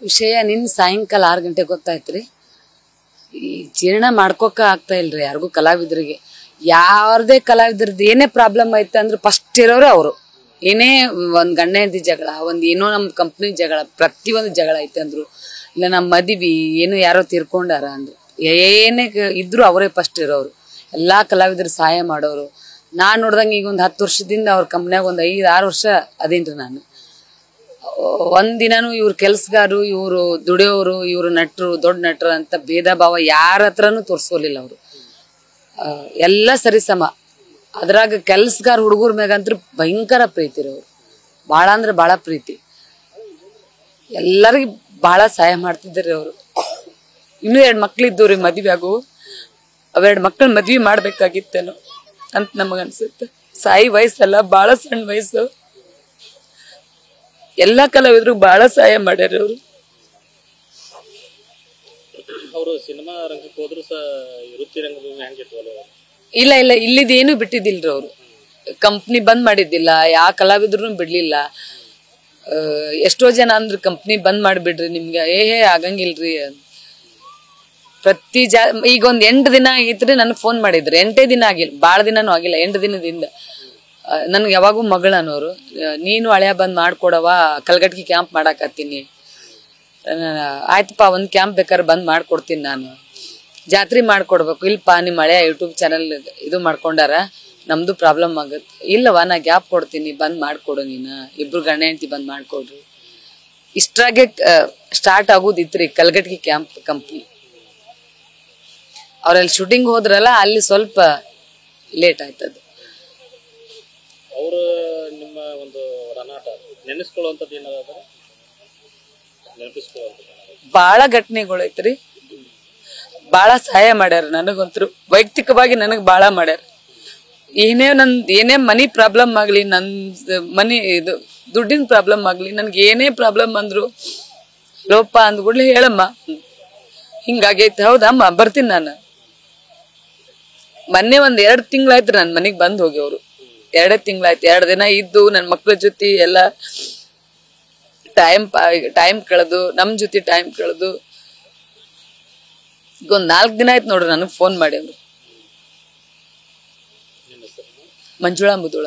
ವಿಷಯ ನಿನ್ನ ಸಾಯಂಕಾಲ 6 ಗಂಟೆಗೆ ಗೊತ್ತಾಯ್ತ್ರಿ. ಈ ಜೀರ್ಣ ಮಾಡ್ಕೋಕ ಆಗ್ತಾ ಇಲ್ರಿ ಯಾರಿಗೂ ಕಲಾವಿದರಿಗೆ. ಯಾರದೇ ಕಲಾವಿದ್ರದ್ದು ಏನೇ ಪ್ರಾಬ್ಲಮ್ ಐತೆ ಅಂದ್ರೆ ಫಸ್ಟ್ ಇರೋರು ಅವರು. ಏನೇ ಒಂದ್ ಗಂಡ ಹೆಂಡತಿ ಜಗಳ, ಒಂದ್ ಏನೋ ನಮ್ ಕಂಪ್ನಿ ಜಗಳ, ಪ್ರತಿಯೊಂದು ಜಗಳ ಐತೆ ಅಂದ್ರು, ಇಲ್ಲ ನಮ್ಮ ಮದ್ವಿ ಏನೋ ಯಾರೋ ತೀರ್ಕೊಂಡಾರ ಅಂದ್ರು, ಏನೇ ಇದ್ರು ಅವರೇ ಫಸ್ಟ್ ಇರೋರು. ಎಲ್ಲಾ ಕಲಾವಿದ್ರು ಸಹಾಯ ಮಾಡೋರು. ನಾನ್ ನೋಡ್ದಂಗೆ ಈಗ ಒಂದ್ 10 ವರ್ಷದಿಂದ ಅವ್ರ ಕಂಪ್ನ್ಯಾಗ ಒಂದ್ 5-6 ವರ್ಷ ಅದೇನ್ರಿ ನಾನು. ಒಂದಿನಾನು ಇವ್ರ ಕೆಲ್ಸಗಾರು, ಇವ್ರು ದುಡಿಯೋರು, ಇವ್ರು ನಟರು, ದೊಡ್ಡ ನಟರು ಅಂತ ಭೇದ ಭಾವ ಯಾರ ಹತ್ರನೂ ತೋರ್ಸ್ಕೊಲಿಲ್ಲ ಅವರು. ಎಲ್ಲ ಸರಿಸಮ. ಅದ್ರಾಗ ಕೆಲ್ಸಗಾರ ಹುಡುಗರ ಮ್ಯಾಗಂತ್ರ ಭಯಂಕರ ಪ್ರೀತಿ ರೀ ಅವ್ರು. ಭಾಳ ಅಂದ್ರೆ ಭಾಳ ಪ್ರೀತಿ. ಎಲ್ಲರಿಗೂ ಭಾಳ ಸಹಾಯ ಮಾಡ್ತಿದ್ರಿ ಅವರು. ಇನ್ನೂ 2 ಮಕ್ಳಿದ್ದು ರೀ ಮದ್ವೆ ಆಗು. ಅವೆರಡು ಮಕ್ಕಳು ಮದ್ವೆ ಮಾಡ್ಬೇಕಾಗಿತ್ತೇನೋ ಅಂತ ನಮಗನ್ಸುತ್ತೆ. ಸಾಯಿ ವಯಸ್ಸಲ್ಲ, ಭಾಳ ಸಣ್ಣ ವಯಸ್ಸು. ಎಲ್ಲಾ ಕಲಾವಿದ್ರು ಬಹಳ ಸಹಾಯ ಮಾಡ್ಯಾರ ಅವರು. ಸಿನಿಮಾ ರಂಗಕ್ಕೆ ಹೋದ್ರು ವೃತ್ತಿ ರಂಗಭೂಮಿ ಹೆಂಗಿತ್ತು? ಇಲ್ಲ ಇಲ್ಲಿದೇನು ಬಿಟ್ಟಿದ್ದಿಲ್ರಿ ಅವರು. ಕಂಪ್ನಿ ಬಂದ್ ಮಾಡಿದ್ದಿಲ್ಲ, ಯಾವ ಕಲಾವಿದ್ರು ಬಿಡ್ಲಿಲ್ಲ. ಎಷ್ಟೋ ಜನ ಅಂದ್ರು ಕಂಪ್ನಿ ಬಂದ್ ಮಾಡಿಬಿಡ್ರಿ ನಿಮ್ಗೆ. ಆಗಂಗಿಲ್ರಿ. ಈಗ ಒಂದ್ 8 ದಿನ ಆಗಿತ್ರಿ ನನಗೆ ಫೋನ್ ಮಾಡಿದ್ರು. 8 ದಿನ ಆಗಿಲ್ಲ, ಭಾಳ ದಿನಾನು ಆಗಿಲ್ಲ, 8 ದಿನದಿಂದ. ನನ್ಗೆ ಯಾವಾಗೂ ಮಗಳನ್ನೋರು, ನೀನು ಹಳೆಯ ಬಂದ್ ಮಾಡ್ಕೊಡವ, ಕಲ್ಗಟ್ಟಿ ಕ್ಯಾಂಪ್ ಮಾಡಾಕತ್ತೀನಿ. ಆಯ್ತಪ್ಪ, ಒಂದ್ ಕ್ಯಾಂಪ್ ಬೇಕಾದ್ರೆ ಬಂದ್ ಮಾಡ್ಕೊಡ್ತೀನಿ, ನಾನು ಜಾತ್ರೆ ಮಾಡ್ಕೊಡ್ಬೇಕು. ಇಲ್ಪ ನಿಮ್ಮ ಹಳೆಯ ಯೂಟ್ಯೂಬ್ ಚಾನಲ್ ಇದು ಮಾಡ್ಕೊಂಡಾರ, ನಮ್ದು ಪ್ರಾಬ್ಲಮ್ ಆಗತ್ತೆ. ಇಲ್ಲವಾ, ನಾ ಗ್ಯಾಪ್ ಕೊಡ್ತೀನಿ, ಬಂದ್ ಮಾಡ್ಕೊಡು, ನೀನು ಇಬ್ರು ಗಂಡ ಹೆಂಡತಿ ಬಂದ್ ಮಾಡ್ಕೊಡ್ರಿ. ಇಷ್ಟ್ರಾಗೆ ಸ್ಟಾರ್ಟ್ ಆಗೋದಿತ್ರಿ ಕಲ್ಗಟ್ಟಿ ಕ್ಯಾಂಪ್ ಕಂಪ್ನಿ. ಅವ್ರಲ್ಲಿ ಶೂಟಿಂಗ್ ಹೋದ್ರಲ್ಲ, ಅಲ್ಲಿ ಸ್ವಲ್ಪ ಲೇಟ್ ಆಯ್ತದ. ಅವರು ನಿಮ್ಮ ಒಂದು ರನಾಟ ನೆನೆಸ್ಕೊಳ್ಳುವಂಥದ್ದು ಏನಾದ್ರು ಬಾಳ ಘಟನೆಗಳು ಐತ್ರಿ. ಬಾಳ ಸಹಾಯ ಮಾಡ್ಯಾರ ನನಗಂತರು. ವೈಯಕ್ತಿಕವಾಗಿ ನನಗ್ ಬಾಳ ಮಾಡ್ಯಾರ. ಏನೇ ಮನಿ ಪ್ರಾಬ್ಲಮ್ ಆಗ್ಲಿ, ನನ್ ಮನಿ ಇದು ದುಡ್ಡಿನ ಪ್ರಾಬ್ಲಮ್ ಆಗ್ಲಿ, ನನ್ಗೆ ಏನೇ ಪ್ರಾಬ್ಲಮ್ ಅಂದ್ರು ಲೋಪ ಅಂದ್ಕೂಡ್ಲೆ ಹೇಳಮ್ಮ ಹಿಂಗಾಗೈತೆ, ಹೌದಮ್ಮ ಬರ್ತೀನಿ ನಾನು. ಮೊನ್ನೆ ಒಂದ್ 2 ತಿಂಗಳಾಯ್ತು ನನ್ ಮನಿಗ್ ಬಂದ್ ಹೋಗಿ ಅವರು. 2 ತಿಂಗಳಾಯ್ತು. 2 ದಿನ ಇದ್ದು ನನ್ನ ಮಕ್ಳ ಜೊತೆ ಎಲ್ಲ ಟೈಮ್ ಕಳೆದು, ನಮ್ ಜೊತೆ ಟೈಮ್ ಕಳೆದು ಈಗ ಒಂದ್ 4 ದಿನ ಆಯ್ತು ನೋಡ್ರಿ ನನಗ್ ಫೋನ್ ಮಾಡಿ ಅವ್ರು. ಮಂಜುಳಾ ಮುದುಳ.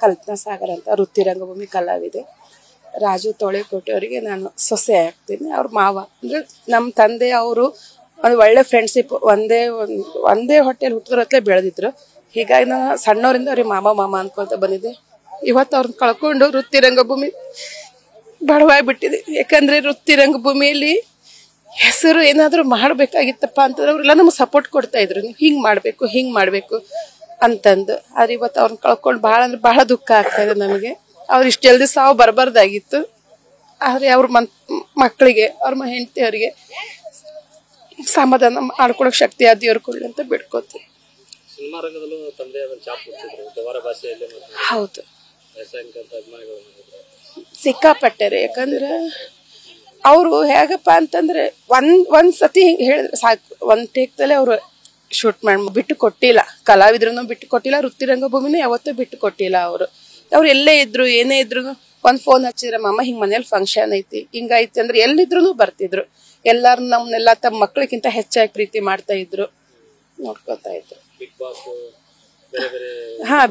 ಕಲ್ಪನಾ ಸಾಗರ್ ಅಂತ ವೃತ್ತಿ ರಂಗಭೂಮಿ ಕಲಾವಿದೆ. ರಾಜು ತೊಳೆಕೋಟೆ ಅವರಿಗೆ ನಾನು ಸೊಸೆ ಆಗ್ತೀನಿ. ಅವ್ರ ಮಾವ ಅಂದ್ರೆ ನಮ್ಮ ತಂದೆ ಅವರು ಒಂದು ಒಳ್ಳೆ ಫ್ರೆಂಡ್ಶಿಪ್. ಒಂದೇ ಹೊಟ್ಟೆಲಿ ಹುಟ್ಟಿದ್ರತ್ಲೆ ಬೆಳೆದಿದ್ರು. ಹೀಗಾಗಿ ನಾನು ಸಣ್ಣವರಿಂದ ಅವ್ರಿಗೆ ಮಾಮ ಅನ್ಕೊಳ್ತಾ ಬಂದಿದ್ದೆ. ಇವತ್ತು ಅವ್ರನ್ನ ಕಳ್ಕೊಂಡು ವೃತ್ತಿ ರಂಗಭೂಮಿ ಬಡವಾಗ್ಬಿಟ್ಟಿದೆ. ಯಾಕಂದ್ರೆ ವೃತ್ತಿ ರಂಗಭೂಮಿಯಲ್ಲಿ ಹೆಸರು ಏನಾದ್ರು ಮಾಡ್ಬೇಕಾಗಿತ್ತಪ್ಪ ಅಂತಂದ್ರೆ ಅವ್ರೆಲ್ಲ ನಮ್ಗೆ ಸಪೋರ್ಟ್ ಕೊಡ್ತಾ ಇದ್ರು. ನೀವು ಹಿಂಗ್ ಮಾಡ್ಬೇಕು ಅಂತಂದು. ಆದ್ರೆ ಇವತ್ತು ಅವ್ರನ್ನ ಕಳ್ಕೊಂಡು ಬಹಳ ಅಂದ್ರೆ ಬಹಳ ದುಃಖ ಆಗ್ತಾ ಇದೆ ನಮಗೆ. ಅವ್ರು ಇಷ್ಟು ಜಲ್ದಿ ಸಾವು ಬರಬಾರ್ದಾಗಿತ್ತು. ಆದ್ರೆ ಅವ್ರ ಮಕ್ಕಳಿಗೆ, ಅವ್ರ ಹೆಂಡತಿಯವ್ರಿಗೆ ಸಮಾಧಾನ ಮಾಡ್ಕೊಳಕ್ ಶಕ್ತಿ ಆ ದೇವ್ರು ಕೊಡ್ಲಿ ಅಂತ ಬಿಡ್ಕೋತೀವಿ. ಸಿನಿಮಾ ರಂಗದಲ್ಲೂ ತಂದೆ ಜವಾರ ಭಾಷೆಯಲ್ಲಿ ಹೌದು, ಸಿಕ್ಕಾಪಟ್ಟೆ ರೀ. ಯಾಕಂದ್ರೆ ಅವರು ಹೇಗಪ್ಪ ಅಂತಂದ್ರೆ ಒಂದ್ ಸತಿ ಹೇಳಿದ್ರೆ ಸಾಕು, ಒಂದ್ ಟೇಕ್ದಲ್ಲೇ ಅವ್ರು ಶೂಟ್ ಮಾಡಿ ಬಿಟ್ಟು ಕೊಟ್ಟಿಲ್ಲ. ಕಲಾವಿದ್ರನ್ನು ಬಿಟ್ಟು ಕೊಟ್ಟಿಲ್ಲ, ವೃತ್ತಿ ರಂಗಭೂಮಿನೂ ಯಾವತ್ತೂ ಬಿಟ್ಟು ಕೊಟ್ಟಿಲ್ಲ. ಅವ್ರು ಎಲ್ಲೇ ಇದ್ರು ಏನೇ ಇದ್ರು ಒಂದ್ ಫೋನ್ ಹಚ್ಚಿದ್ರೆ, ಮಾಮ ಹಿಂಗ್ ಮನೇಲಿ ಫಂಕ್ಷನ್ ಐತಿ, ಹಿಂಗೈತಿ ಅಂದ್ರೆ ಎಲ್ಲಿದ್ರು ಬರ್ತಿದ್ರು. ಎಲ್ಲಾರು ನಮ್ನೆಲ್ಲಾ ತಮ್ಮ ಮಕ್ಳಿಗಿಂತ ಹೆಚ್ಚಾಗಿ ಪ್ರೀತಿ ಮಾಡ್ತಾ ಇದ್ರು, ನೋಡ್ಕೊತಾ ಇದ್ರು.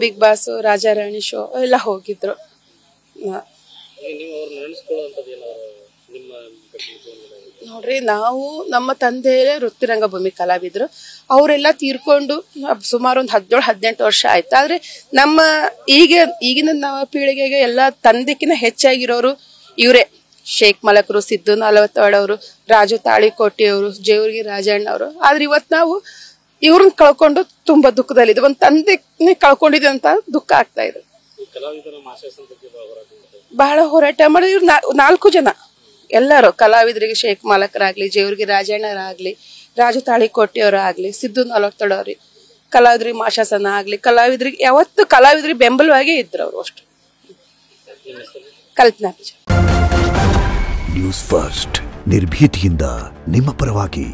ಬಿಗ್ ಬಾಸ್, ರಾಜಾರಾಣಿ ಶೋ ಎಲ್ಲ ಹೋಗಿದ್ರು. ನೋಡ್ರಿ, ನಾವು ನಮ್ಮ ತಂದೆ ವೃತ್ತಿ ರಂಗಭೂಮಿ ಕಲಾವಿದ್ರು. ಅವರೆಲ್ಲ ತೀರ್ಕೊಂಡು ಸುಮಾರು ಒಂದು 17-18 ವರ್ಷ ಆಯ್ತು. ಆದ್ರೆ ನಮ್ಮ ಈಗಿನ ನವ ಪೀಳಿಗೆಗೆ ಎಲ್ಲ ತಂದೆಕಿನ ಹೆಚ್ಚಾಗಿರೋರು ಇವರೇ. ಶೇಖ್ ಮಲಕರು, ಸಿದ್ದು ನಲವತ್ತವಾಡ್ ಅವರು, ರಾಜು ತಾಳಿಕೋಟಿ ಅವರು, ಜೇವರ್ಗಿ ರಾಜಣ್ಣ ಅವರು. ಆದ್ರೆ ಇವತ್ತು ನಾವು ಇವ್ರನ್ನ ಕಳ್ಕೊಂಡು ತುಂಬಾ ದುಃಖದಲ್ಲಿದೆ. ಒಂದ್ ತಂದೆನೇ ಕಳ್ಕೊಂಡಿದೆ ಅಂತ ದುಃಖ ಆಗ್ತಾ ಇದೆ. ಬಹಳ ಹೋರಾಟ ಮಾಡಿ ಇವ್ರು 4 ಜನ ಎಲ್ಲರೂ ಕಲಾವಿದರಿಗೆ, ಶೇಖ್ ಮಾಲಕರಾಗ್ಲಿ, ಜೇವರ್ಗಿ ರಾಜಣ್ಣರಾಗ್ಲಿ, ರಾಜು ತಾಳಿಕೋಟಿಯವರಾಗ್ಲಿ, ಸಿದ್ದು ನಲವತ್ತೋಡವ್ರಿ, ಕಲಾವಿದರಿಗೆ ಮಾಶಾಸನ ಆಗ್ಲಿ, ಕಲಾವಿದರಿಗೆ ಯಾವತ್ತು ಕಲಾವಿದರಿಗೆ ಬೆಂಬಲವಾಗೇ ಇದ್ರು ಅವರು. ಅಷ್ಟು ಕಲ್ಪನಾ. ನ್ಯೂಸ್ ಫಸ್ಟ್, ನಿರ್ಭೀತಿಯಿಂದ ನಿಮ್ಮ ಪರವಾಗಿ.